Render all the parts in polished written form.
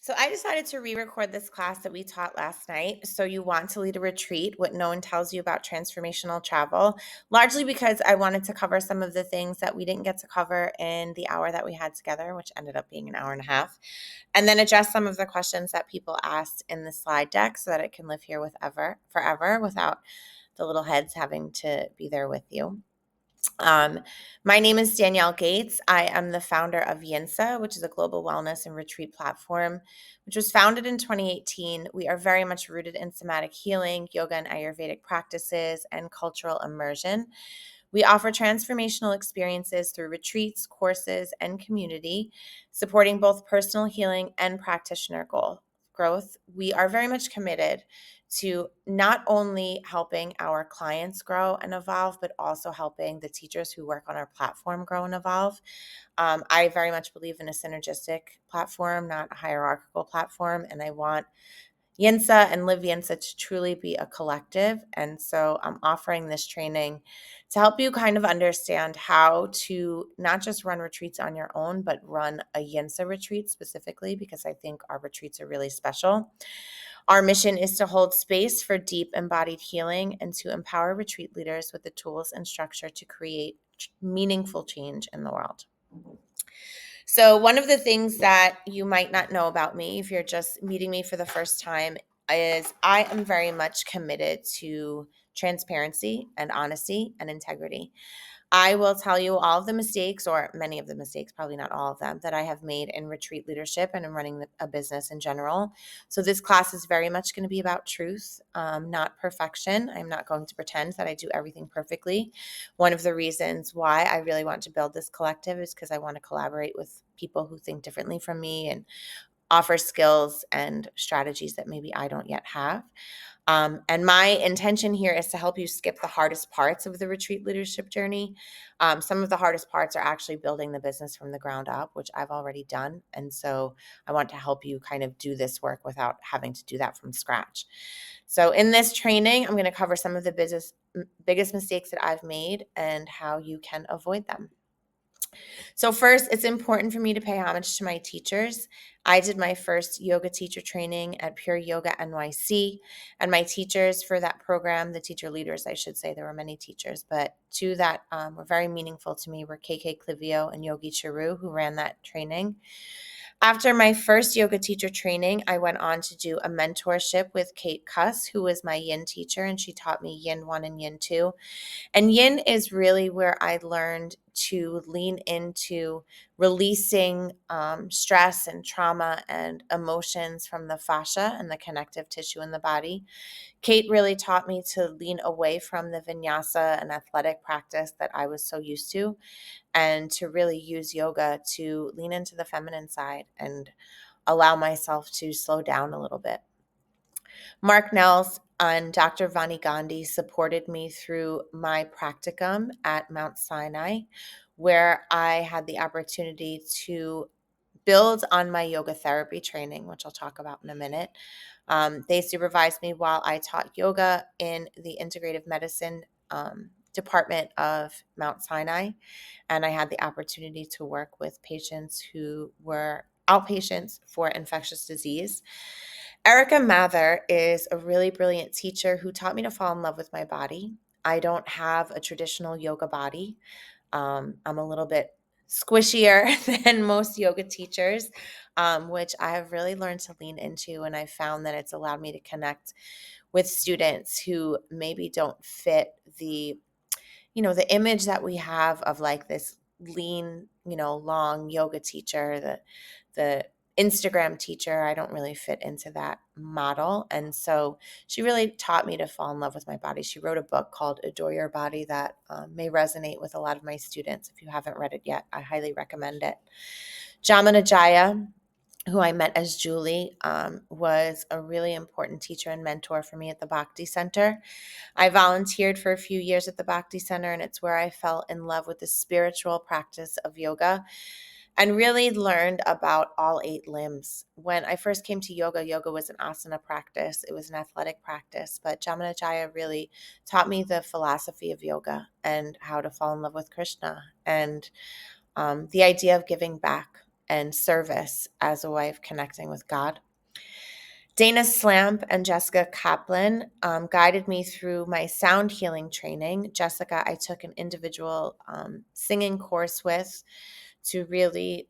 So I decided to re-record this class that we taught last night. So you want to lead a retreat, what no one tells you about transformational travel, largely because I wanted to cover some of the things that we didn't get to cover in the hour that we had together, which ended up being an hour and a half, and then address some of the questions that people asked in the slide deck so that it can live here with forever without the little heads having to be there with you. Um, my name is Danielle Gates. I am the founder of Yinsa, which is a global wellness and retreat platform, which was founded in 2018. We are very much rooted in somatic healing, yoga and Ayurvedic practices, and cultural immersion. We offer transformational experiences through retreats, courses, and community, supporting both personal healing and practitioner growth. We are very much committed to not only helping our clients grow and evolve, but also helping the teachers who work on our platform grow and evolve. I very much believe in a synergistic platform, not a hierarchical platform, and I want Yinsa and Live Yinsa to truly be a collective. And so I'm offering this training to help you kind of understand how to not just run retreats on your own, but run a Yinsa retreat specifically, because I think our retreats are really special. Our mission is to hold space for deep embodied healing and to empower retreat leaders with the tools and structure to create meaningful change in the world. So, one of the things that you might not know about me if you're just meeting me for the first time is I am very much committed to transparency and honesty and integrity. I will tell you all of the mistakes, or many of the mistakes, probably not all of them, that I have made in retreat leadership and in running a business in general. So, this class is very much going to be about truth, not perfection. I'm not going to pretend that I do everything perfectly. One of the reasons why I really want to build this collective is because I want to collaborate with people who think differently from me and offer skills and strategies that maybe I don't yet have. And my intention here is to help you skip the hardest parts of the retreat leadership journey. Some of the hardest parts are actually building the business from the ground up, which I've already done. And so I want to help you kind of do this work without having to do that from scratch. So in this training, I'm going to cover some of the biggest mistakes that I've made and how you can avoid them. So first, it's important for me to pay homage to my teachers. I did my first yoga teacher training at Pure Yoga NYC, and my teachers for that program, the teacher leaders, I should say, there were many teachers, but two that were very meaningful to me were KK Clivio and Yogi Charu, who ran that training. After my first yoga teacher training, I went on to do a mentorship with Kate Cuss, who was my yin teacher, and she taught me yin 1 and yin 2. And yin is really where I learned to lean into releasing stress and trauma and emotions from the fascia and the connective tissue in the body. Kate really taught me to lean away from the vinyasa and athletic practice that I was so used to, and to really use yoga to lean into the feminine side and allow myself to slow down a little bit. Mark Nels and Dr. Vani Gandhi supported me through my practicum at Mount Sinai, where I had the opportunity to build on my yoga therapy training, which I'll talk about in a minute. They supervised me while I taught yoga in the integrative medicine department of Mount Sinai, and I had the opportunity to work with patients who were outpatients for infectious disease. Erica Mather is a really brilliant teacher who taught me to fall in love with my body. I don't have a traditional yoga body. I'm a little bit squishier than most yoga teachers, which I have really learned to lean into. And I found that it's allowed me to connect with students who maybe don't fit the image that we have of like this lean, long yoga teacher, the Instagram teacher. I don't really fit into that model. And so she really taught me to fall in love with my body. She wrote a book called Adore Your Body that may resonate with a lot of my students. If you haven't read it yet, I highly recommend it. Jamana Jaya, who I met as Julie, was a really important teacher and mentor for me at the Bhakti Center. I volunteered for a few years at the Bhakti Center, and it's where I fell in love with the spiritual practice of yoga and really learned about all 8 limbs. When I first came to yoga, yoga was an asana practice. It was an athletic practice, but Jamanajaya really taught me the philosophy of yoga and how to fall in love with Krishna and the idea of giving back. and service as a way of connecting with God. Dana Slamp and Jessica Kaplan guided me through my sound healing training. Jessica, I took an individual singing course with to really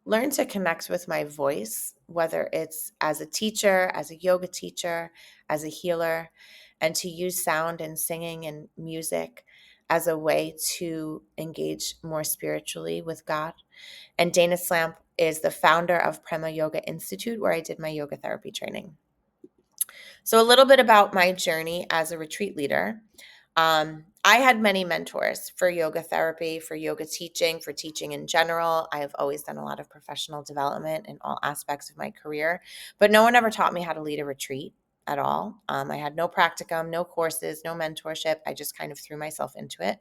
learn to connect with my voice, whether it's as a teacher, as a yoga teacher, as a healer, and to use sound and singing and music as a way to engage more spiritually with God. And Dana Slamp is the founder of Prema Yoga Institute, where I did my yoga therapy training. So a little bit about my journey as a retreat leader. I had many mentors for yoga therapy, for yoga teaching, for teaching in general. I have always done a lot of professional development in all aspects of my career, but no one ever taught me how to lead a retreat at all. I had no practicum, no courses, no mentorship. I just kind of threw myself into it.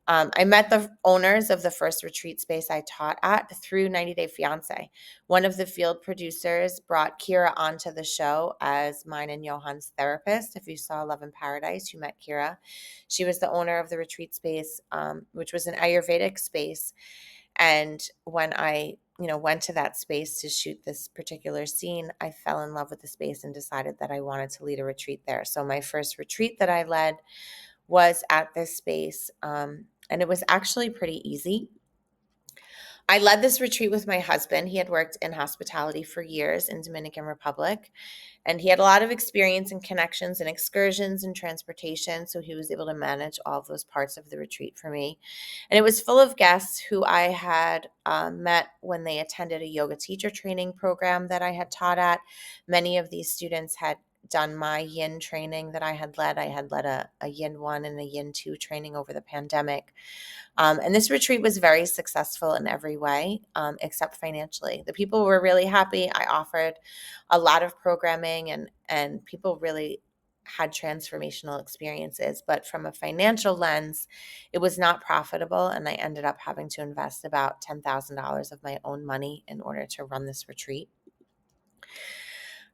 I met the owners of the first retreat space I taught at through 90 Day Fiance. One of the field producers brought Kira onto the show as mine and Johan's therapist. If you saw Love in Paradise, you met Kira. She was the owner of the retreat space, which was an Ayurvedic space. And when I went to that space to shoot this particular scene, I fell in love with the space and decided that I wanted to lead a retreat there. So my first retreat that I led was at this space, and it was actually pretty easy. I led this retreat with my husband. He had worked in hospitality for years in Dominican Republic, and he had a lot of experience and connections and excursions and transportation, so he was able to manage all of those parts of the retreat for me. And it was full of guests who I had met when they attended a yoga teacher training program that I had taught at. Many of these students had done my yin training that I had led. I had led a yin 1 and a yin 2 training over the pandemic. And this retreat was very successful in every way, except financially. The people were really happy. I offered a lot of programming, and people really had transformational experiences. But from a financial lens, it was not profitable. And I ended up having to invest about $10,000 of my own money in order to run this retreat.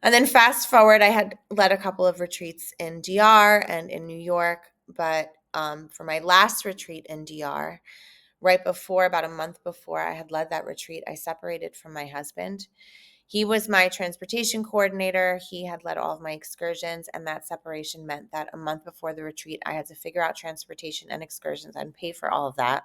And then fast forward, I had led a couple of retreats in DR and in New York. But for my last retreat in DR, right before, about a month before I had led that retreat, I separated from my husband. He was my transportation coordinator. He had led all of my excursions, and that separation meant that a month before the retreat, I had to figure out transportation and excursions and pay for all of that.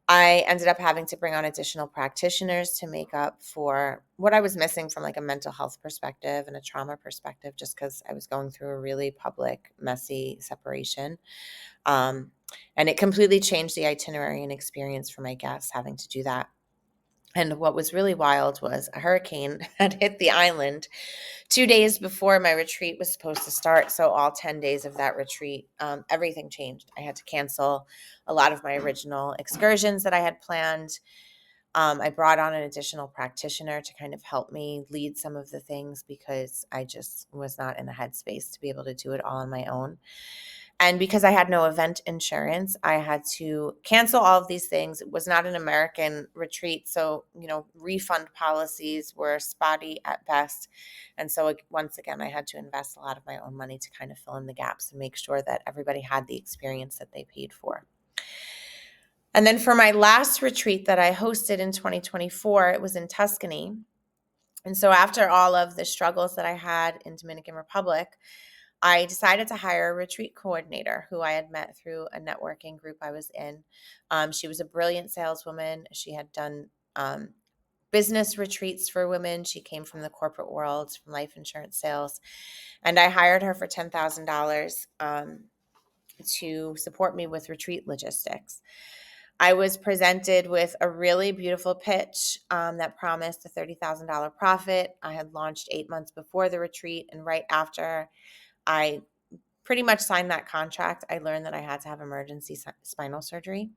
I ended up having to bring on additional practitioners to make up for what I was missing from like a mental health perspective and a trauma perspective, just because I was going through a really public, messy separation. And it completely changed the itinerary and experience for my guests having to do that. And what was really wild was a hurricane had hit the island 2 days before my retreat was supposed to start. So all 10 days of that retreat, everything changed. I had to cancel a lot of my original excursions that I had planned. I brought on an additional practitioner to kind of help me lead some of the things because I just was not in a headspace to be able to do it all on my own. And because I had no event insurance, I had to cancel all of these things. It was not an American retreat. So, refund policies were spotty at best. And so once again, I had to invest a lot of my own money to kind of fill in the gaps and make sure that everybody had the experience that they paid for. And then for my last retreat that I hosted in 2024, it was in Tuscany. And so after all of the struggles that I had in Dominican Republic, I decided to hire a retreat coordinator who I had met through a networking group I was in. She was a brilliant saleswoman. She had done business retreats for women. She came from the corporate world, from life insurance sales. And I hired her for $10,000 to support me with retreat logistics. I was presented with a really beautiful pitch that promised a $30,000 profit. I had launched 8 months before the retreat, and right after I pretty much signed that contract, I learned that I had to have emergency spinal surgery.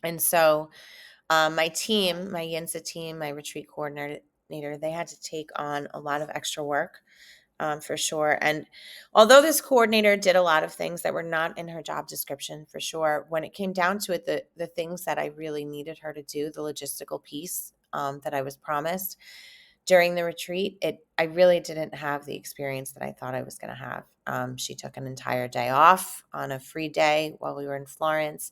And so my team, my Yinsa team, my retreat coordinator, they had to take on a lot of extra work for sure. And although this coordinator did a lot of things that were not in her job description for sure, when it came down to it, the things that I really needed her to do, the logistical piece that I was promised, During the retreat, I really didn't have the experience that I thought I was going to have. She took an entire day off on a free day while we were in Florence.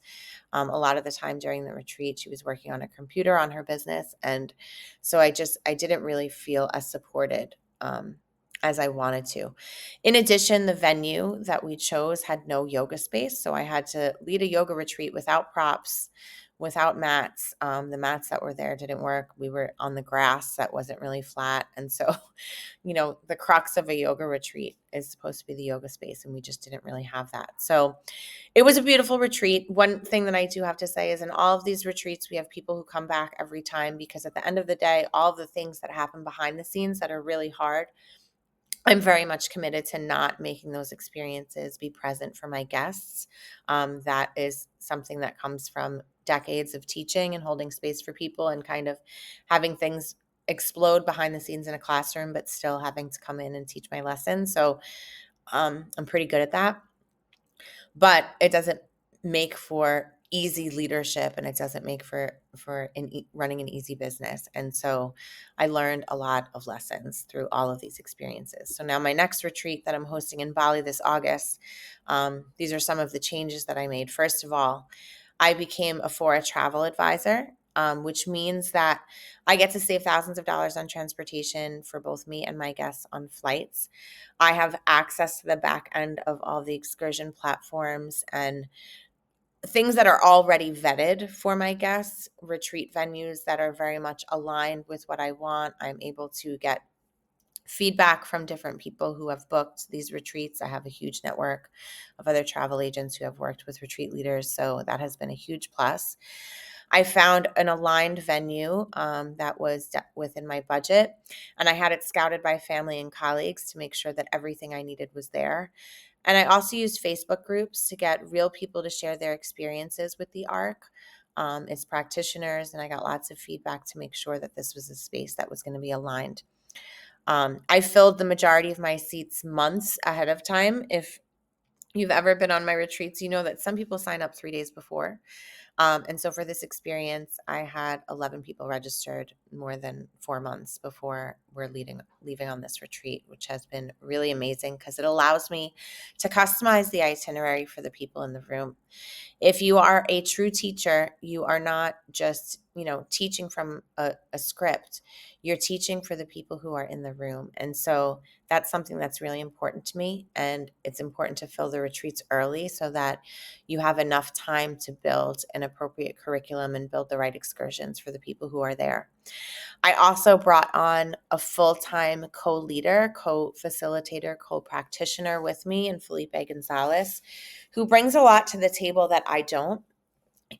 A lot of the time during the retreat, she was working on a computer on her business. And so I didn't really feel as supported as I wanted to. In addition, the venue that we chose had no yoga space. So I had to lead a yoga retreat without props, without mats. The mats that were there didn't work. We were on the grass that wasn't really flat. And so, the crux of a yoga retreat is supposed to be the yoga space, and we just didn't really have that. So it was a beautiful retreat. One thing that I do have to say is in all of these retreats, we have people who come back every time, because at the end of the day, all of the things that happen behind the scenes that are really hard, I'm very much committed to not making those experiences be present for my guests. That is something that comes from decades of teaching and holding space for people, and kind of having things explode behind the scenes in a classroom, but still having to come in and teach my lesson. So I'm pretty good at that. But it doesn't make for easy leadership, and it doesn't make for running an easy business. And so I learned a lot of lessons through all of these experiences. So now my next retreat that I'm hosting in Bali this August, these are some of the changes that I made. First of all, I became a Fora travel advisor, which means that I get to save thousands of dollars on transportation for both me and my guests on flights. I have access to the back end of all the excursion platforms and things that are already vetted for my guests, retreat venues that are very much aligned with what I want. I'm able to get feedback from different people who have booked these retreats. I have a huge network of other travel agents who have worked with retreat leaders, so that has been a huge plus. I found an aligned venue that was within my budget, and I had it scouted by family and colleagues to make sure that everything I needed was there. And I also used Facebook groups to get real people to share their experiences with the ARC. It's practitioners, and I got lots of feedback to make sure that this was a space that was going to be aligned. I filled the majority of my seats months ahead of time. If you've ever been on my retreats, you know that some people sign up 3 days before. And so for this experience, I had 11 people registered more than 4 months before we're leaving on this retreat, which has been really amazing because it allows me to customize the itinerary for the people in the room. If you are a true teacher, you are not just, teaching from a script. You're teaching for the people who are in the room. And so that's something that's really important to me. And it's important to fill the retreats early so that you have enough time to build an appropriate curriculum and build the right excursions for the people who are there. I also brought on a full-time co-leader, co-facilitator, co-practitioner with me, and Felipe Gonzalez, who brings a lot to the table that I don't.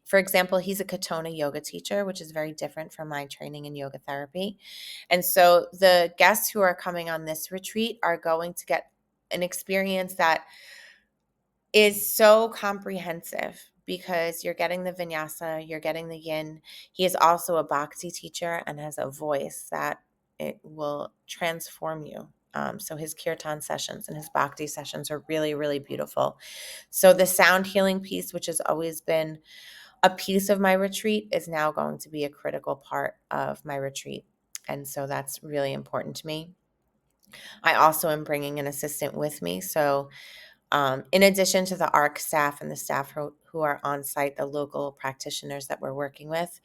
For example, he's a Katona yoga teacher, which is very different from my training in yoga therapy. And so the guests who are coming on this retreat are going to get an experience that is so comprehensive, because you're getting the vinyasa, you're getting the yin. He is also a bhakti teacher and has a voice that it will transform you. So his kirtan sessions and his bhakti sessions are really, really beautiful. So the sound healing piece, which has always been a piece of my retreat, is now going to be a critical part of my retreat. And so that's really important to me. I also am bringing an assistant with me. So in addition to the ARC staff and the staff who are on site, the local practitioners that we're working with,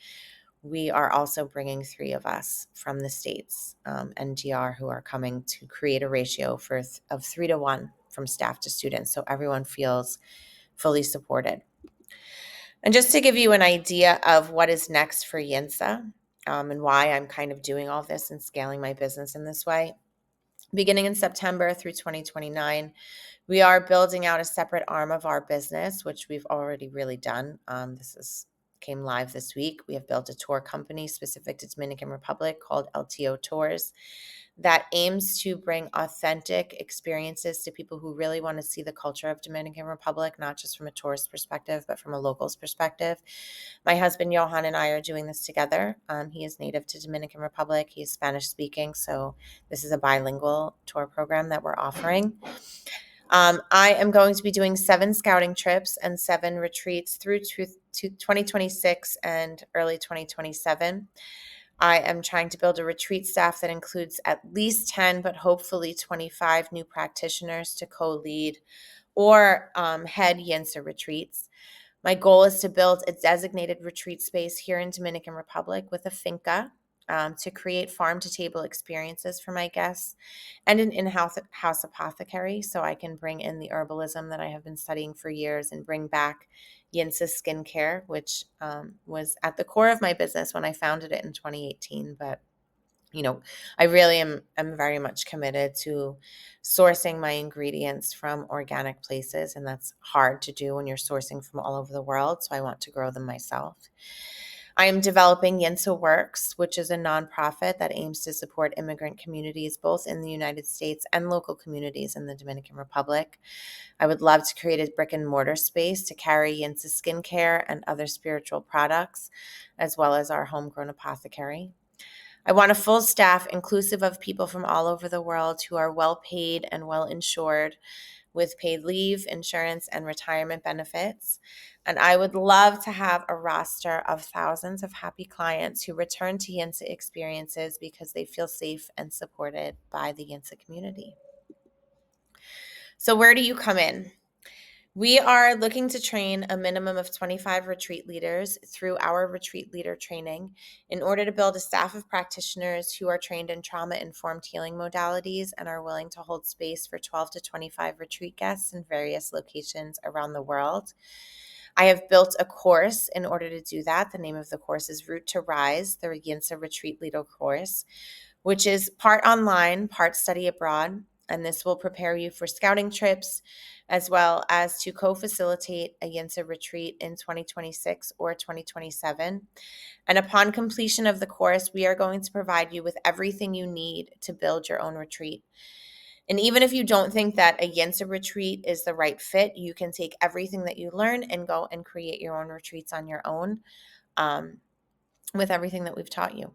we are also bringing 3 of us from the States, NGR, who are coming to create a ratio of 3 to 1 from staff to students, so everyone feels fully supported. And just to give you an idea of what is next for Yinsa, and why I'm kind of doing all this and scaling my business in this way, beginning in September through 2029, we are building out a separate arm of our business, which we've already really done. Came live this week. We have built a tour company specific to Dominican Republic called LTO Tours that aims to bring authentic experiences to people who really want to see the culture of Dominican Republic, not just from a tourist perspective, but from a local's perspective. My husband, Johan, and I are doing this together. He is native to Dominican Republic. He is Spanish speaking. So this is a bilingual tour program that we're offering. I am going to be doing 7 scouting trips and 7 retreats through to 2026 and early 2027. I am trying to build a retreat staff that includes at least 10, but hopefully 25 new practitioners to co-lead or head Yinsa retreats. My goal is to build a designated retreat space here in Dominican Republic with a finca to create farm-to-table experiences for my guests, and an in-house apothecary so I can bring in the herbalism that I have been studying for years and bring back Yinsa skincare, which was at the core of my business when I founded it in 2018. But I really am very much committed to sourcing my ingredients from organic places, and that's hard to do when you're sourcing from all over the world. So I want to grow them myself. I am developing Yinsa Works, which is a nonprofit that aims to support immigrant communities both in the United States and local communities in the Dominican Republic. I would love to create a brick and mortar space to carry Yinsa skincare and other spiritual products, as well as our homegrown apothecary. I want a full staff inclusive of people from all over the world who are well paid and well insured with paid leave, insurance, and retirement benefits. And I would love to have a roster of thousands of happy clients who return to Yinsa experiences because they feel safe and supported by the Yinsa community. So where do you come in? We are looking to train a minimum of 25 retreat leaders through our retreat leader training in order to build a staff of practitioners who are trained in trauma-informed healing modalities and are willing to hold space for 12 to 25 retreat guests in various locations around the world. I have built a course in order to do that. The name of the course is Route to Rise, the Yinsa Retreat Leader course, which is part online, part study abroad. And this will prepare you for scouting trips, as well as to co-facilitate a Yinsa retreat in 2026 or 2027. And upon completion of the course, we are going to provide you with everything you need to build your own retreat. And even if you don't think that a Yinsa retreat is the right fit, you can take everything that you learn and go and create your own retreats on your own with everything that we've taught you.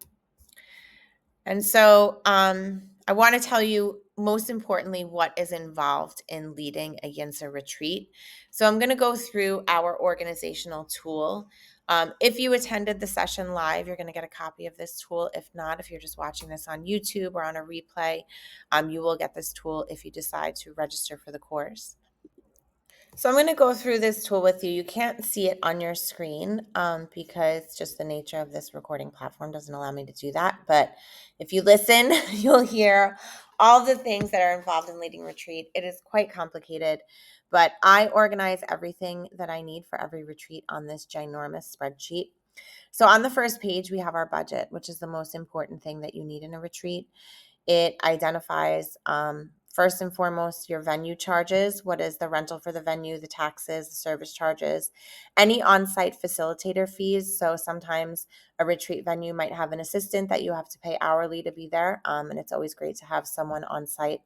And so I want to tell you, most importantly, what is involved in leading a Yinsa retreat. So I'm going to go through our organizational tool. If you attended the session live, you're going to get a copy of this tool. If not, if you're just watching this on YouTube or on a replay, you will get this tool if you decide to register for the course. So I'm going to go through this tool with you. You can't see it on your screen because just the nature of this recording platform doesn't allow me to do that. But if you listen, you'll hear all the things that are involved in leading retreat. It is quite complicated, but I organize everything that I need for every retreat on this ginormous spreadsheet. So on the first page, we have our budget, which is the most important thing that you need in a retreat. It identifies, first and foremost, your venue charges. What is the rental for the venue, the taxes, the service charges, any on-site facilitator fees. So sometimes a retreat venue might have an assistant that you have to pay hourly to be there. And it's always great to have someone on site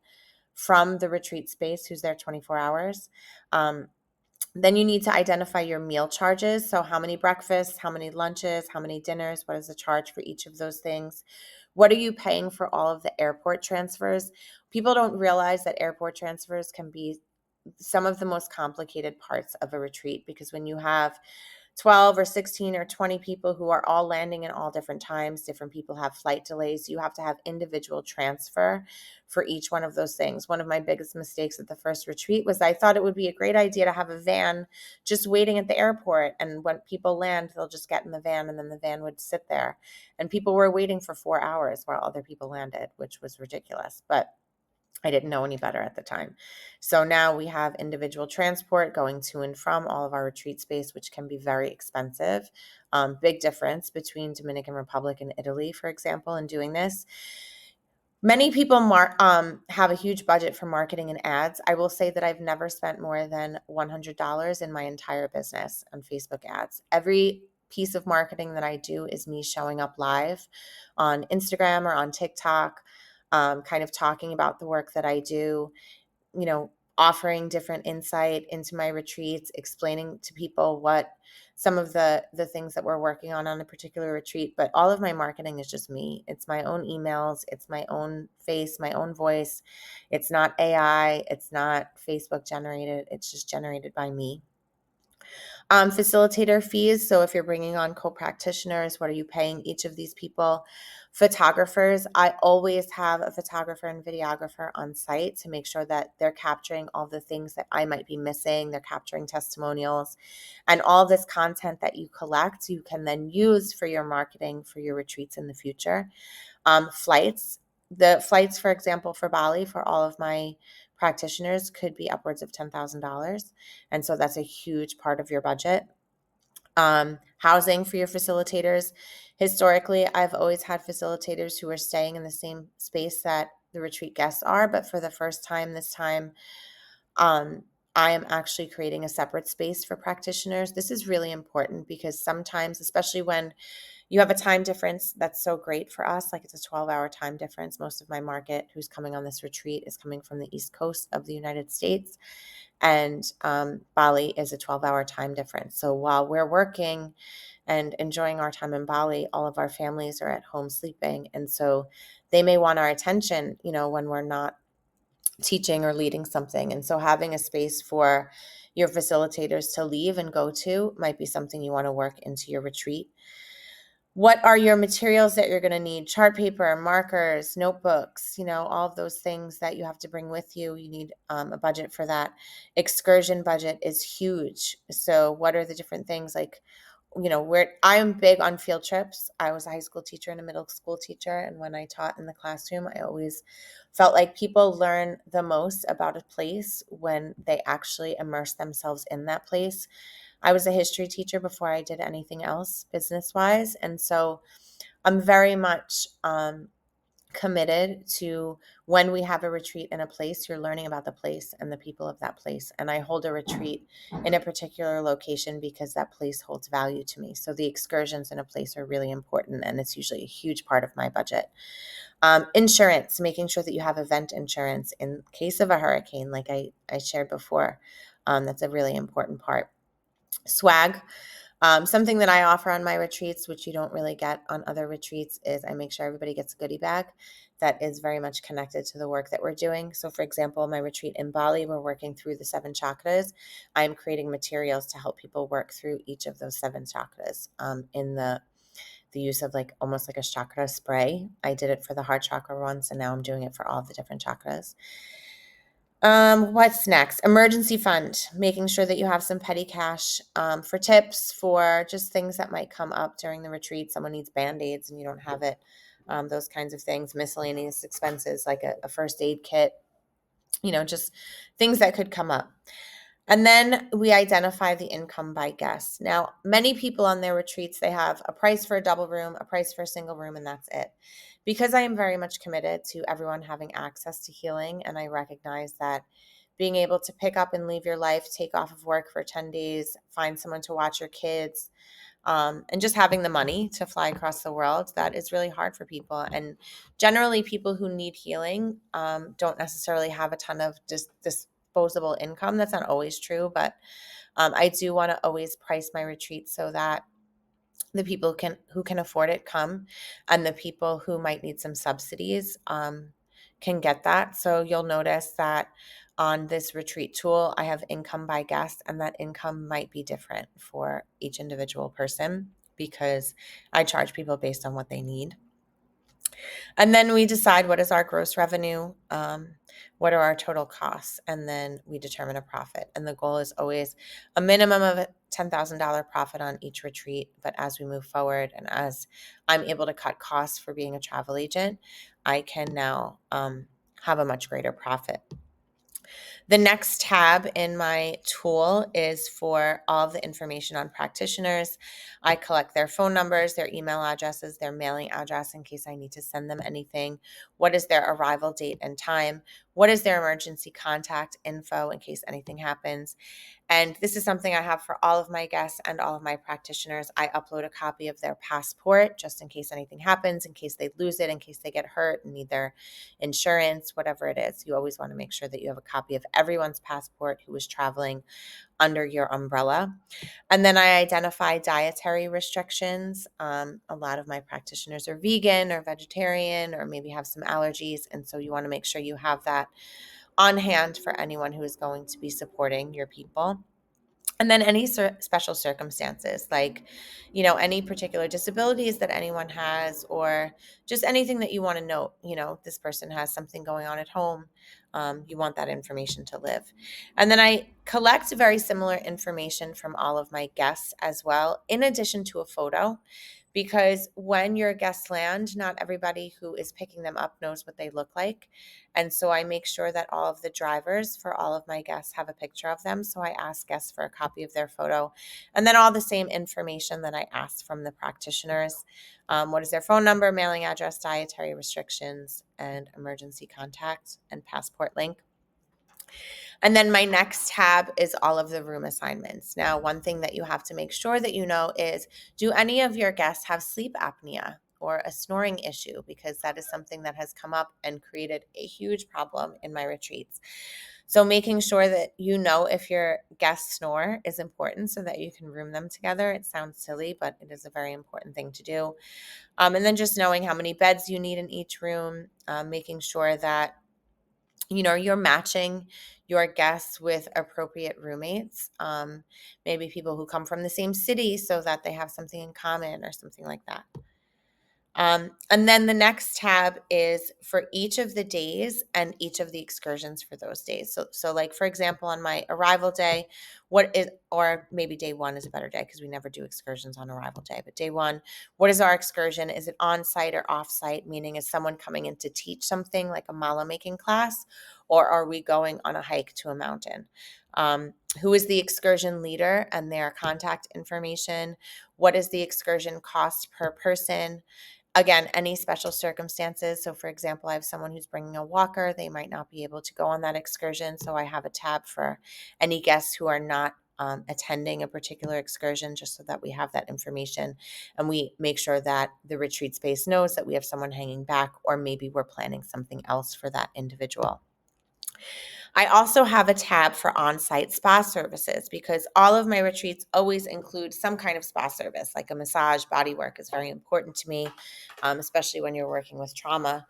from the retreat space who's there 24 hours. Then you need to identify your meal charges. So how many breakfasts, how many lunches, how many dinners, what is the charge for each of those things? What are you paying for all of the airport transfers? People don't realize that airport transfers can be some of the most complicated parts of a retreat, because when you have 12 or 16 or 20 people who are all landing in all different times, different people have flight delays, you have to have individual transfer for each one of those things. One of my biggest mistakes at the first retreat was I thought it would be a great idea to have a van just waiting at the airport, and when people land, they'll just get in the van and then the van would sit there. And people were waiting for 4 hours while other people landed, which was ridiculous. But I didn't know any better at the time. So now we have individual transport going to and from all of our retreat space, which can be very expensive. Big difference between Dominican Republic and Italy, for example, in doing this. Many people have a huge budget for marketing and ads. I will say that I've never spent more than $100 in my entire business on Facebook ads. Every piece of marketing that I do is me showing up live on Instagram or on TikTok, kind of talking about the work that I do, offering different insight into my retreats, explaining to people what some of the things that we're working on a particular retreat. But all of my marketing is just me. It's my own emails. It's my own face, my own voice. It's not AI. It's not Facebook generated. It's just generated by me. Facilitator fees. So if you're bringing on co-practitioners, what are you paying each of these people? Photographers. I always have a photographer and videographer on site to make sure that they're capturing all the things that I might be missing. They're capturing testimonials and all this content that you collect, you can then use for your marketing for your retreats in the future. Flights. The flights, for example, for Bali, for all of my practitioners could be upwards of $10,000. And so that's a huge part of your budget. Housing for your facilitators. Historically, I've always had facilitators who are staying in the same space that the retreat guests are, but for the first time this time, um, I am actually creating a separate space for practitioners. This is really important because sometimes, especially when you have a time difference that's so great for us, like it's a 12-hour time difference. Most of my market who's coming on this retreat is coming from the East Coast of the United States, and Bali is a 12-hour time difference. So while we're working and enjoying our time in Bali, all of our families are at home sleeping. And so they may want our attention, when we're not teaching or leading something. And so having a space for your facilitators to leave and go to might be something you want to work into your retreat. What are your materials that you're going to need? Chart paper, markers, notebooks, all of those things that you have to bring with you. You need a budget for that. Excursion budget is huge. So what are the different things like, where I am big on field trips. I was a high school teacher and a middle school teacher. And when I taught in the classroom, I always felt like people learn the most about a place when they actually immerse themselves in that place. I was a history teacher before I did anything else business wise. And so I'm very much committed to when we have a retreat in a place, you're learning about the place and the people of that place. And I hold a retreat in a particular location because that place holds value to me. So the excursions in a place are really important, and it's usually a huge part of my budget. Insurance, making sure that you have event insurance in case of a hurricane, like I shared before. That's a really important part. Swag. Something that I offer on my retreats, which you don't really get on other retreats, is I make sure everybody gets a goodie bag that is very much connected to the work that we're doing. So, for example, my retreat in Bali, we're working through the 7 chakras. I'm creating materials to help people work through each of those 7 chakras in the use of like almost like a chakra spray. I did it for the heart chakra once, and now I'm doing it for all the different chakras. What's next? Emergency fund, making sure that you have some petty cash for tips, for just things that might come up during the retreat. Someone needs band-aids and you don't have it. Those kinds of things, miscellaneous expenses like a first aid kit, just things that could come up. And then we identify the income by guest. Now, many people on their retreats, they have a price for a double room, a price for a single room, and that's it. Because I am very much committed to everyone having access to healing, and I recognize that being able to pick up and leave your life, take off of work for 10 days, find someone to watch your kids, and just having the money to fly across the world, that is really hard for people. And generally, people who need healing don't necessarily have a ton of disposable income. That's not always true, but I do want to always price my retreats so that the people who can afford it come, and the people who might need some subsidies can get that. So you'll notice that on this retreat tool, I have income by guest, and that income might be different for each individual person because I charge people based on what they need. And then we decide what is our gross revenue, what are our total costs, and then we determine a profit. And the goal is always a minimum of a $10,000 profit on each retreat. But as we move forward and as I'm able to cut costs for being a travel agent, I can now have a much greater profit. The next tab in my tool is for all of the information on practitioners. I collect their phone numbers, their email addresses, their mailing address in case I need to send them anything. What is their arrival date and time? What is their emergency contact info in case anything happens? And this is something I have for all of my guests and all of my practitioners. I upload a copy of their passport just in case anything happens, in case they lose it, in case they get hurt and need their insurance, whatever it is. You always want to make sure that you have a copy of everyone's passport who is traveling under your umbrella. And then I identify dietary restrictions. A lot of my practitioners are vegan or vegetarian or maybe have some allergies. And so you want to make sure you have that on hand for anyone who is going to be supporting your people. And then any special circumstances, like, any particular disabilities that anyone has, or just anything that you want to note. This person has something going on at home. You want that information to live. And then I collect very similar information from all of my guests as well, in addition to a photo, because when your guests land, not everybody who is picking them up knows what they look like. And so I make sure that all of the drivers for all of my guests have a picture of them. So I ask guests for a copy of their photo. And then all the same information that I asked from the practitioners. What is their phone number, mailing address, dietary restrictions, and emergency contact and passport link. And then my next tab is all of the room assignments. Now, one thing that you have to make sure that you know is, do any of your guests have sleep apnea or a snoring issue? Because that is something that has come up and created a huge problem in my retreats. So making sure that you know if your guests snore is important so that you can room them together. It sounds silly, but it is a very important thing to do. And then just knowing how many beds you need in each room, making sure that you're matching your guests with appropriate roommates, maybe people who come from the same city so that they have something in common or something like that. And then the next tab is for each of the days and each of the excursions for those days. So like, for example, on my arrival day, or maybe day one is a better day because we never do excursions on arrival day, but day one, what is our excursion? Is it on site or off site? Meaning, is someone coming in to teach something like a mala making class, or are we going on a hike to a mountain? Who is the excursion leader and their contact information? What is the excursion cost per person? Again, any special circumstances. So, for example, I have someone who's bringing a walker. They might not be able to go on that excursion. So, I have a tab for any guests who are not attending a particular excursion, just so that we have that information and we make sure that the retreat space knows that we have someone hanging back, or maybe we're planning something else for that individual. I also have a tab for on-site spa services because all of my retreats always include some kind of spa service, like a massage. Body work is very important to me, especially when you're working with trauma.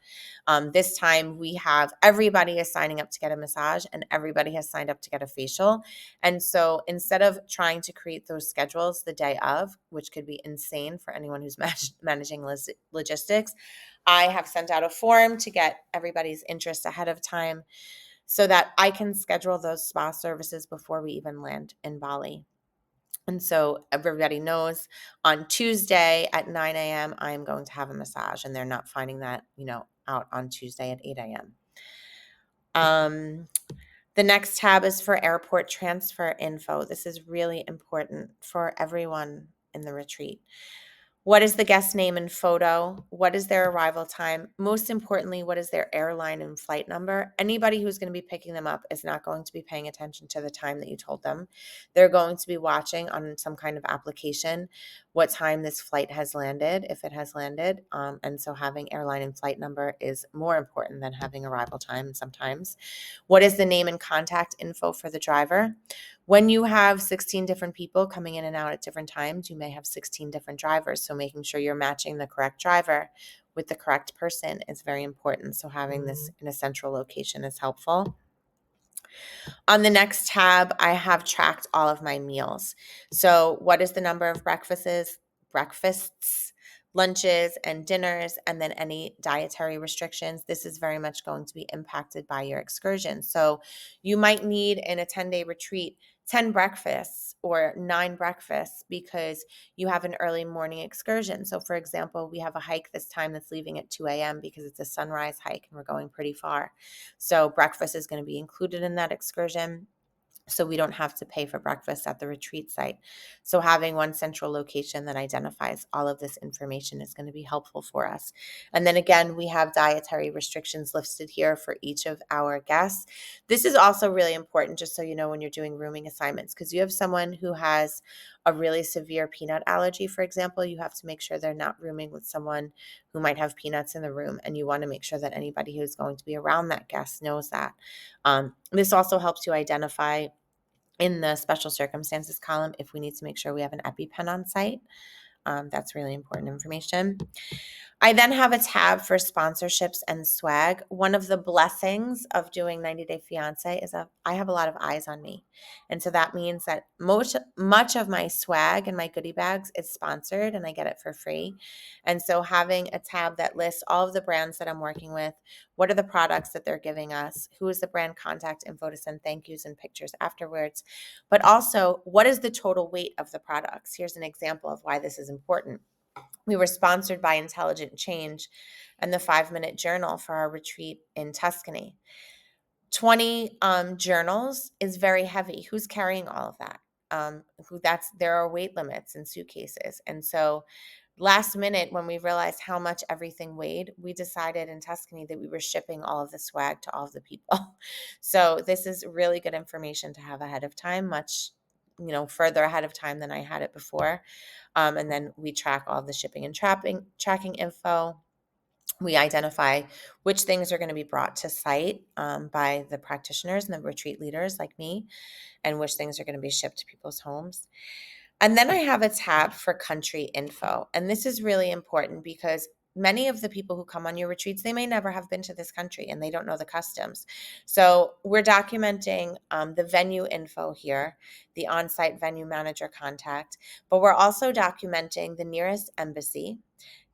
This time we have everybody is signing up to get a massage and everybody has signed up to get a facial. And so instead of trying to create those schedules the day of, which could be insane for anyone who's managing logistics, I have sent out a form to get everybody's interest ahead of time so that I can schedule those spa services before we even land in Bali. And so everybody knows on Tuesday at 9 a.m., I'm going to have a massage, and they're not finding that, out on Tuesday at 8 a.m. The next tab is for airport transfer info. This is really important for everyone in the retreat. What is the guest name and photo? What is their arrival time? Most importantly, what is their airline and flight number? Anybody who's going to be picking them up is not going to be paying attention to the time that you told them. They're going to be watching on some kind of application what time this flight has landed, if it has landed. And so having airline and flight number is more important than having arrival time sometimes. What is the name and contact info for the driver? When you have 16 different people coming in and out at different times, you may have 16 different drivers. So making sure you're matching the correct driver with the correct person is very important. So having this in a central location is helpful. On the next tab, I have tracked all of my meals. So what is the number of breakfasts, lunches, and dinners, and then any dietary restrictions? This is very much going to be impacted by your excursion. So you might need in a 10-day retreat 10 breakfasts or 9 breakfasts because you have an early morning excursion. So for example, we have a hike this time that's leaving at 2 a.m. because it's a sunrise hike and we're going pretty far. So breakfast is going to be included in that excursion, so we don't have to pay for breakfast at the retreat site. So having one central location that identifies all of this information is going to be helpful for us. And then again, we have dietary restrictions listed here for each of our guests. This is also really important, just so you know, when you're doing rooming assignments, because you have someone who has a really severe peanut allergy, for example, you have to make sure they're not rooming with someone who might have peanuts in the room. And you want to make sure that anybody who's going to be around that guest knows that. This also helps you identify in the special circumstances column if we need to make sure we have an EpiPen on site. That's really important information. I then have a tab for sponsorships and swag. One of the blessings of doing 90 Day Fiance is that I have a lot of eyes on me. And so that means that much of my swag and my goodie bags is sponsored and I get it for free. And so having a tab that lists all of the brands that I'm working with, what are the products that they're giving us, who is the brand contact info to send thank yous and pictures afterwards, but also what is the total weight of the products. Here's an example of why this is important. We were sponsored by Intelligent Change and the 5 Minute Journal for our retreat in Tuscany. 20 journals is very heavy. Who's carrying all of that? There are weight limits in suitcases. And so last minute, when we realized how much everything weighed, we decided in Tuscany that we were shipping all of the swag to all of the people. So this is really good information to have ahead of time, much further ahead of time than I had it before. And then we track all of the shipping and tracking info. We identify which things are going to be brought to site by the practitioners and the retreat leaders like me, and which things are going to be shipped to people's homes. And then I have a tab for country info. And this is really important because many of the people who come on your retreats, they may never have been to this country and they don't know the customs. So we're documenting the venue info here, the on-site venue manager contact, but we're also documenting the nearest embassy,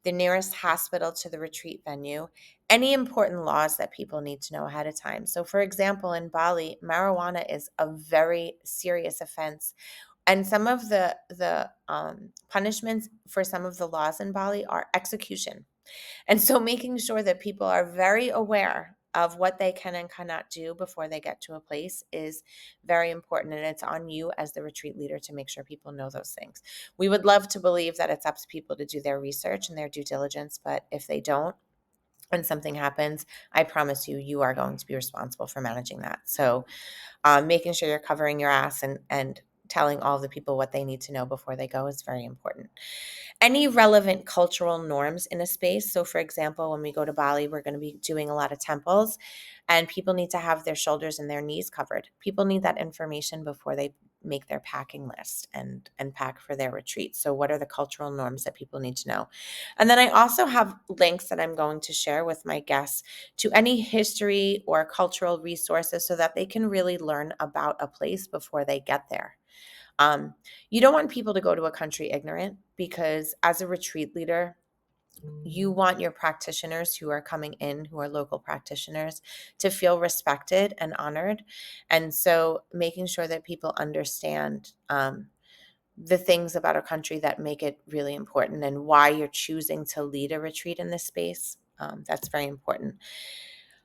the nearest hospital to the retreat venue, any important laws that people need to know ahead of time. So for example, in Bali, marijuana is a very serious offense. And some of the punishments for some of the laws in Bali are execution. And so making sure that people are very aware of what they can and cannot do before they get to a place is very important. And it's on you as the retreat leader to make sure people know those things. We would love to believe that it's up to people to do their research and their due diligence, but if they don't, and something happens, I promise you, you are going to be responsible for managing that. So making sure you're covering your ass and telling all the people what they need to know before they go is very important. Any relevant cultural norms in a space. So for example, when we go to Bali, we're going to be doing a lot of temples and people need to have their shoulders and their knees covered. People need that information before they make their packing list and pack for their retreat. So what are the cultural norms that people need to know? And then I also have links that I'm going to share with my guests to any history or cultural resources so that they can really learn about a place before they get there. You don't want people to go to a country ignorant because as a retreat leader, you want your practitioners who are coming in, who are local practitioners, to feel respected and honored. And so making sure that people understand the things about a country that make it really important and why you're choosing to lead a retreat in this space. That's very important.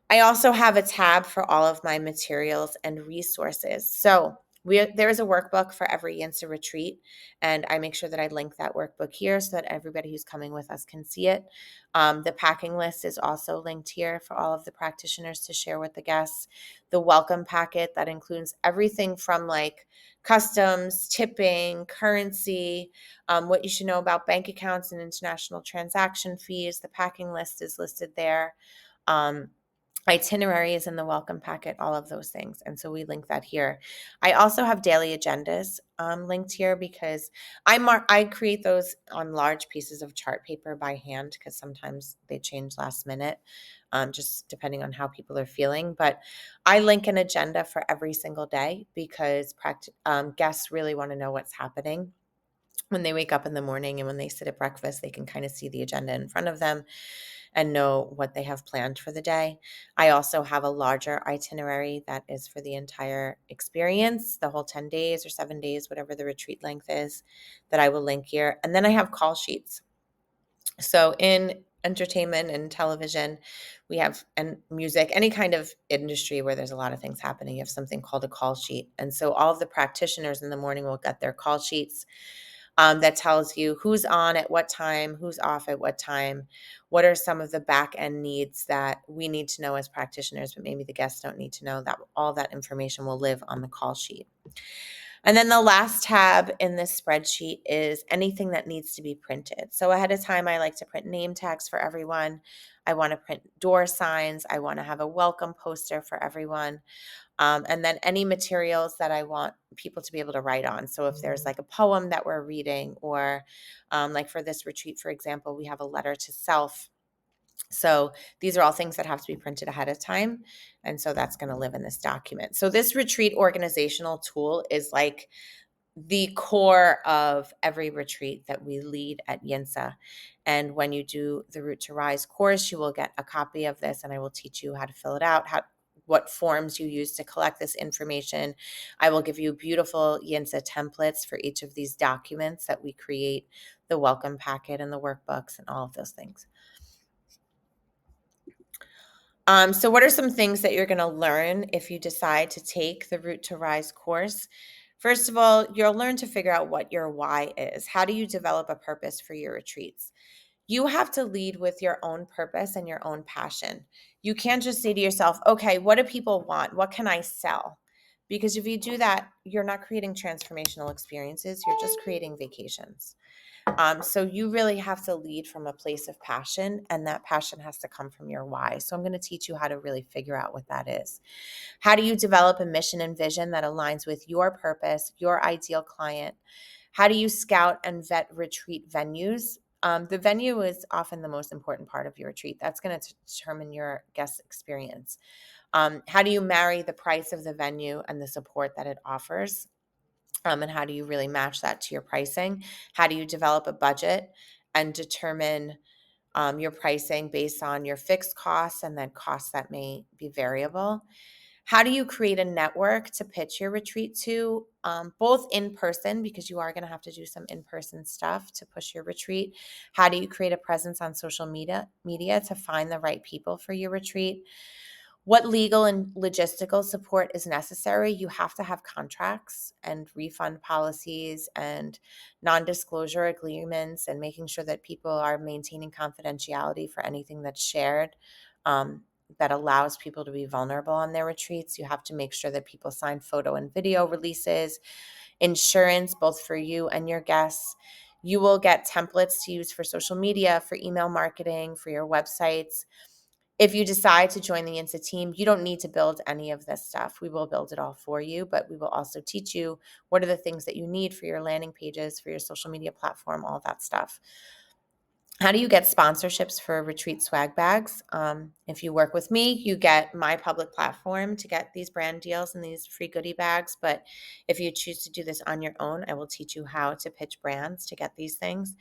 I also have a tab for all of my materials and resources. So there is a workbook for every Yinsa retreat, and I make sure that I link that workbook here so that everybody who's coming with us can see it. The packing list is also linked here for all of the practitioners to share with the guests. The welcome packet that includes everything from like customs, tipping, currency, what you should know about bank accounts and international transaction fees. The packing list is listed there. Itinerary is in the welcome packet, all of those things. And so we link that here. I also have daily agendas linked here because I create those on large pieces of chart paper by hand because sometimes they change last minute, just depending on how people are feeling. But I link an agenda for every single day because guests really want to know what's happening. When they wake up in the morning and when they sit at breakfast, they can kind of see the agenda in front of them and know what they have planned for the day. I also have a larger itinerary that is for the entire experience, the whole 10 days or 7 days, whatever the retreat length is, that I will link here. And then I have call sheets. So in entertainment and television, we have, and music, any kind of industry where there's a lot of things happening, you have something called a call sheet. And so all of the practitioners in the morning will get their call sheets that tells you who's on at what time, who's off at what time, what are some of the back end needs that we need to know as practitioners, but maybe the guests don't need to know. That all that information will live on the call sheet. And then the last tab in this spreadsheet is anything that needs to be printed. So ahead of time, I like to print name tags for everyone. I want to print door signs. I want to have a welcome poster for everyone. And then any materials that I want people to be able to write on. So if there's like a poem that we're reading, or like for this retreat, for example, we have a letter to self So these are all things that have to be printed ahead of time. And so that's going to live in this document. So this retreat organizational tool is like the core of every retreat that we lead at Yinsa. And when you do the Root to Rise course, you will get a copy of this, and I will teach you how to fill it out, what forms you use to collect this information. I will give you beautiful Yinsa templates for each of these documents that we create, the welcome packet and the workbooks and all of those things. So what are some things that you're going to learn if you decide to take the Root to Rise course? First of all, you'll learn to figure out what your why is. How do you develop a purpose for your retreats? You have to lead with your own purpose and your own passion. You can't just say to yourself, okay, what do people want? What can I sell? Because if you do that, you're not creating transformational experiences, you're just creating vacations. So you really have to lead from a place of passion, and that passion has to come from your why. So I'm going to teach you how to really figure out what that is. How do you develop a mission and vision that aligns with your purpose, your ideal client? How do you scout and vet retreat venues? The venue is often the most important part of your retreat. That's going to determine your guest experience. How do you marry the price of the venue and the support that it offers? And how do you really match that to your pricing? How do you develop a budget and determine your pricing based on your fixed costs and then costs that may be variable? How do you create a network to pitch your retreat to, both in person, because you are going to have to do some in-person stuff to push your retreat? How do you create a presence on social media to find the right people for your retreat? What legal and logistical support is necessary? You have to have contracts and refund policies and non-disclosure agreements, and making sure that people are maintaining confidentiality for anything that's shared, that allows people to be vulnerable on their retreats. You have to make sure that people sign photo and video releases, insurance, both for you and your guests. You will get templates to use for social media, for email marketing, for your websites. If you decide to join the Yinsa team, you don't need to build any of this stuff. We will build it all for you, but we will also teach you what are the things that you need for your landing pages, for your social media platform, all that stuff. How do you get sponsorships for retreat swag bags? If you work with me, you get my public platform to get these brand deals and these free goodie bags. But if you choose to do this on your own, I will teach you how to pitch brands to get these things.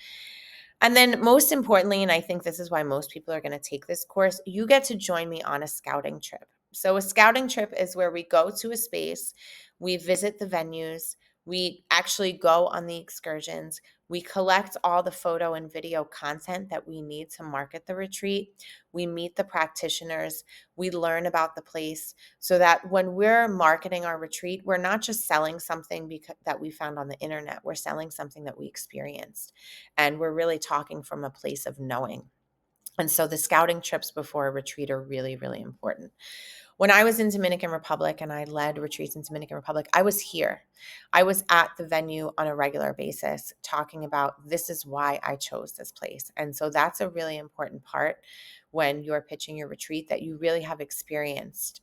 And then most importantly, and I think this is why most people are going to take this course, you get to join me on a scouting trip. So a scouting trip is where we go to a space, we visit the venues, we actually go on the excursions, we collect all the photo and video content that we need to market the retreat, we meet the practitioners, we learn about the place, so that when we're marketing our retreat, we're not just selling something that we found on the internet, we're selling something that we experienced. And we're really talking from a place of knowing. And so the scouting trips before a retreat are really, really important. When I was in Dominican Republic and I led retreats in Dominican Republic, I was here. I was at the venue on a regular basis talking about this is why I chose this place. And so that's a really important part when you're pitching your retreat, that you really have experienced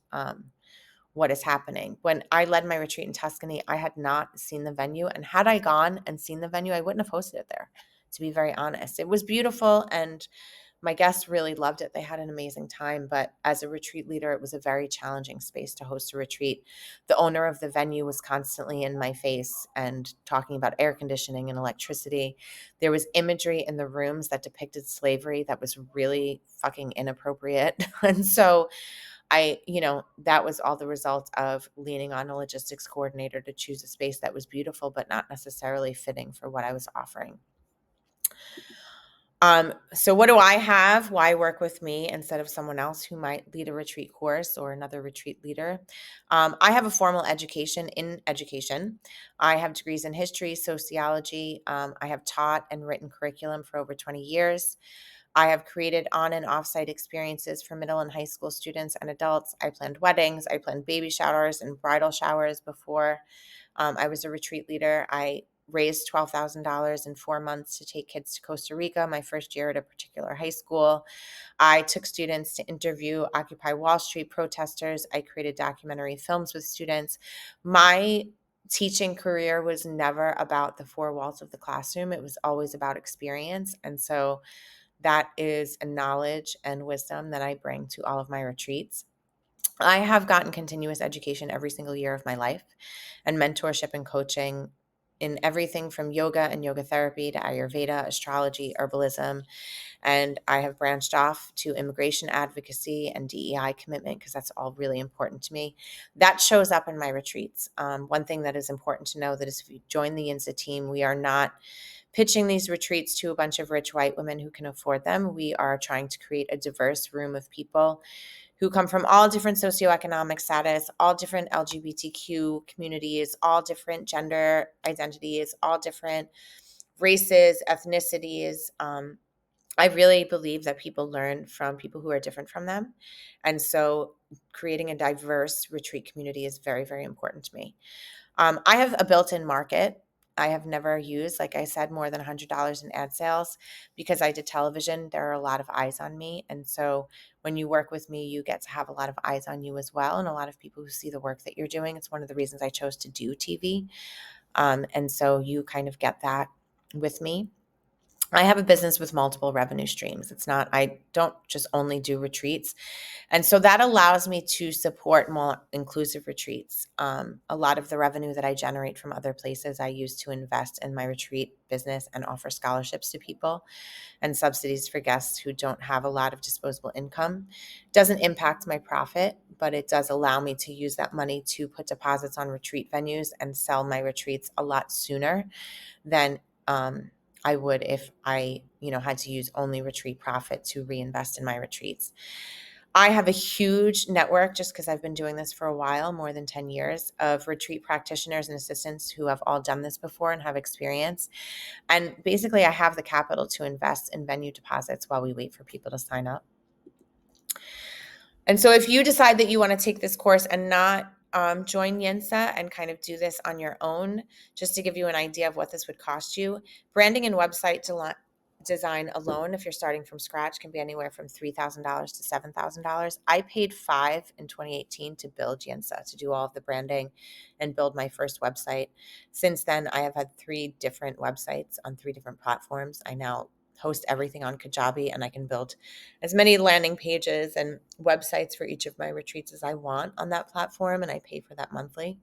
what is happening. When I led my retreat in Tuscany, I had not seen the venue. And had I gone and seen the venue, I wouldn't have hosted it there, to be very honest. It was beautiful and my guests really loved it. They had an amazing time. But as a retreat leader, it was a very challenging space to host a retreat. The owner of the venue was constantly in my face and talking about air conditioning and electricity. There was imagery in the rooms that depicted slavery that was really fucking inappropriate. And so that was all the result of leaning on a logistics coordinator to choose a space that was beautiful, but not necessarily fitting for what I was offering. So what do I have? Why work with me instead of someone else who might lead a retreat course or another retreat leader? I have a formal education in education. I have degrees in history, sociology. I have taught and written curriculum for over 20 years. I have created on and off-site experiences for middle and high school students and adults. I planned weddings. I planned baby showers and bridal showers before I was a retreat leader. I raised $12,000 in 4 months to take kids to Costa Rica, my first year at a particular high school. I took students to interview Occupy Wall Street protesters. I created documentary films with students. My teaching career was never about the four walls of the classroom. It was always about experience. And so that is a knowledge and wisdom that I bring to all of my retreats. I have gotten continuous education every single year of my life, and mentorship and coaching in everything from yoga and yoga therapy to Ayurveda, astrology, herbalism. And I have branched off to immigration advocacy and DEI commitment because that's all really important to me. That shows up in my retreats. One thing that is important to know that is if you join the Yinsa team, we are not pitching these retreats to a bunch of rich white women who can afford them. We are trying to create a diverse room of people who come from all different socioeconomic status, all different LGBTQ communities, all different gender identities, all different races, ethnicities. I really believe that people learn from people who are different from them. And so creating a diverse retreat community is very, very important to me. I have a built-in market. I have never used, like I said, more than $100 in ad sales because I did television. There are a lot of eyes on me. And so when you work with me, you get to have a lot of eyes on you as well. And a lot of people who see the work that you're doing. It's one of the reasons I chose to do TV. And so you kind of get that with me. I have a business with multiple revenue streams. It's not, I don't just only do retreats. And so that allows me to support more inclusive retreats. A lot of the revenue that I generate from other places, I use to invest in my retreat business and offer scholarships to people and subsidies for guests who don't have a lot of disposable income. Doesn't impact my profit, but it does allow me to use that money to put deposits on retreat venues and sell my retreats a lot sooner than I would if I, had to use only retreat profit to reinvest in my retreats. I have a huge network just because I've been doing this for a while, more than 10 years, of retreat practitioners and assistants who have all done this before and have experience. And basically, I have the capital to invest in venue deposits while we wait for people to sign up. And so if you decide that you want to take this course and not join Yinsa and kind of do this on your own, just to give you an idea of what this would cost you, branding and website design alone, if you're starting from scratch, can be anywhere from $3,000 to $7,000. I paid $5,000 in 2018 to build Yinsa, to do all of the branding and build my first website. Since then, I have had 3 different websites on 3 different platforms. I now host everything on Kajabi, and I can build as many landing pages and websites for each of my retreats as I want on that platform, and I pay for that monthly.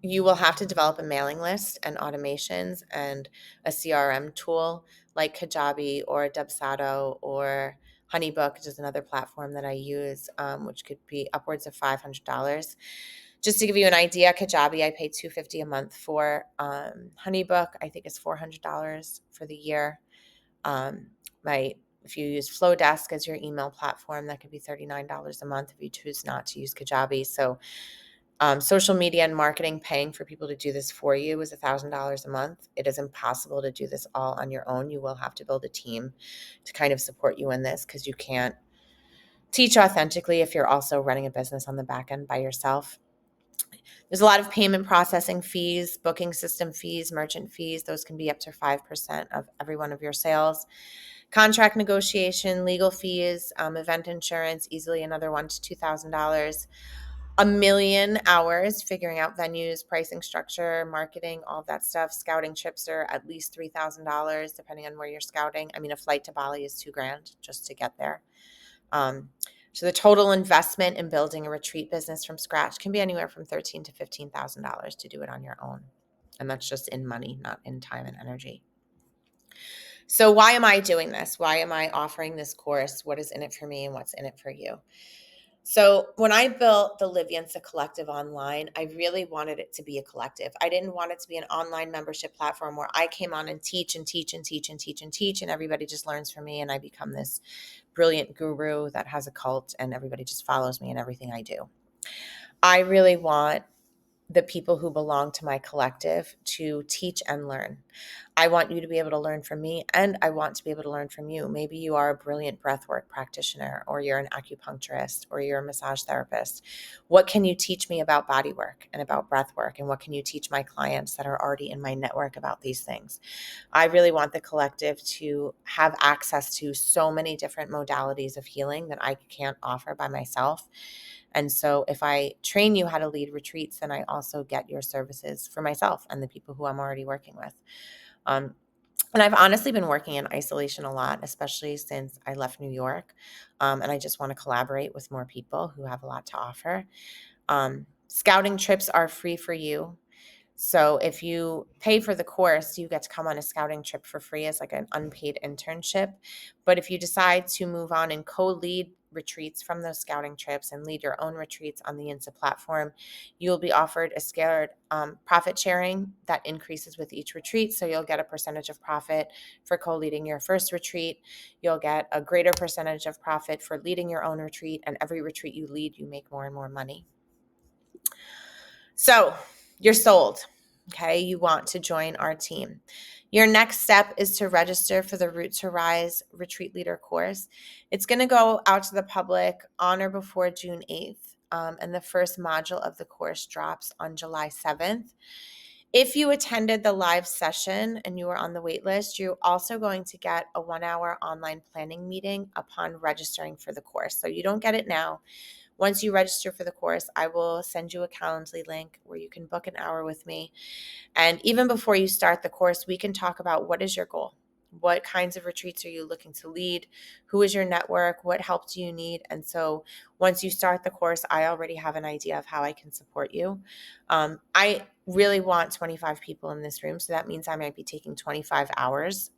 You will have to develop a mailing list and automations and a CRM tool like Kajabi or Dubsado or HoneyBook, which is another platform that I use, which could be upwards of $500. Just to give you an idea, Kajabi I pay $250 a month for. HoneyBook I think is $400 for the year. If you use Flowdesk as your email platform, that could be $39 a month if you choose not to use Kajabi. So social media and marketing, paying for people to do this for you is $1,000 a month. It is impossible to do this all on your own. You will have to build a team to kind of support you in this because you can't teach authentically if you're also running a business on the back end by yourself. There's a lot of payment processing fees, booking system fees, merchant fees. Those can be up to 5% of every one of your sales. Contract negotiation, legal fees, event insurance, easily another $1,000 to $2,000. A million hours figuring out venues, pricing structure, marketing, all of that stuff. Scouting trips are at least $3,000 depending on where you're scouting. I mean, a flight to Bali is $2,000 just to get there. So the total investment in building a retreat business from scratch can be anywhere from $13,000 to $15,000 to do it on your own. And that's just in money, not in time and energy. So why am I doing this? Why am I offering this course? What is in it for me and what's in it for you? So when I built the Live Yinsa Collective online, I really wanted it to be a collective. I didn't want it to be an online membership platform where I came on and teach and teach and teach and teach and teach, and everybody just learns from me and I become this brilliant guru that has a cult and everybody just follows me in everything I do. I really want the people who belong to my collective to teach and learn. I want you to be able to learn from me, and I want to be able to learn from you. Maybe you are a brilliant breathwork practitioner, or you're an acupuncturist, or you're a massage therapist. What can you teach me about body work and about breathwork? And what can you teach my clients that are already in my network about these things? I really want the collective to have access to so many different modalities of healing that I can't offer by myself. And so if I train you how to lead retreats, then I also get your services for myself and the people who I'm already working with. And I've honestly been working in isolation a lot, especially since I left New York. And I just want to collaborate with more people who have a lot to offer. Scouting trips are free for you. So if you pay for the course, you get to come on a scouting trip for free as like an unpaid internship. But if you decide to move on and co-lead retreats from those scouting trips and lead your own retreats on the Yinsa platform, you'll be offered a scaled profit sharing that increases with each retreat. So you'll get a percentage of profit for co-leading your first retreat. You'll get a greater percentage of profit for leading your own retreat. And every retreat you lead, you make more and more money. So you're sold. Okay, you want to join our team. Your next step is to register for the Root to Rise Retreat Leader course. It's going to go out to the public on or before June 8th, and the first module of the course drops on July 7th. If you attended the live session and you were on the wait list, you're also going to get a 1-hour online planning meeting upon registering for the course. So you don't get it now. Once you register for the course, I will send you a Calendly link where you can book an hour with me. And even before you start the course, we can talk about what is your goal? What kinds of retreats are you looking to lead? Who is your network? What help do you need? And so once you start the course, I already have an idea of how I can support you. I really want 25 people in this room. So that means I might be taking 25 hours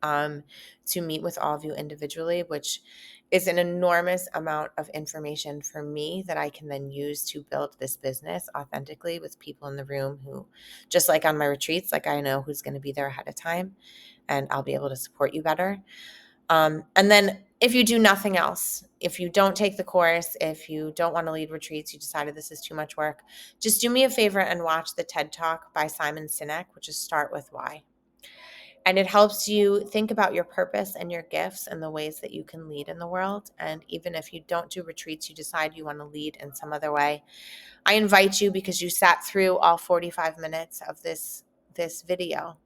to meet with all of you individually, which is an enormous amount of information for me that I can then use to build this business authentically with people in the room who, just like on my retreats, like I know who's going to be there ahead of time and I'll be able to support you better. And then if you do nothing else, if you don't take the course, if you don't want to lead retreats, you decided this is too much work, just do me a favor and watch the TED Talk by Simon Sinek, which is Start With Why. And it helps you think about your purpose and your gifts and the ways that you can lead in the world. And even if you don't do retreats, you decide you want to lead in some other way, I invite you, because you sat through all 45 minutes of this video,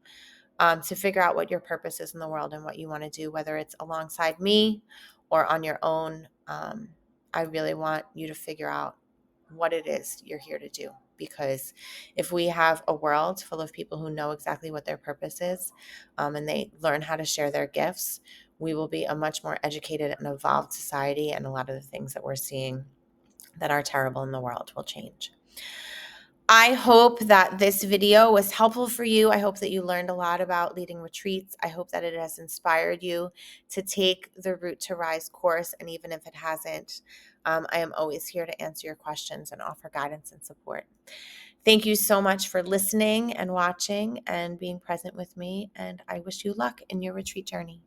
to figure out what your purpose is in the world and what you want to do, whether it's alongside me or on your own. I really want you to figure out what it is you're here to do. Because if we have a world full of people who know exactly what their purpose is, and they learn how to share their gifts, we will be a much more educated and evolved society, and a lot of the things that we're seeing that are terrible in the world will change. I hope that this video was helpful for you. I hope that you learned a lot about leading retreats. I hope that it has inspired you to take the Root to Rise course. And even if it hasn't, I am always here to answer your questions and offer guidance and support. Thank you so much for listening and watching and being present with me. And I wish you luck in your retreat journey.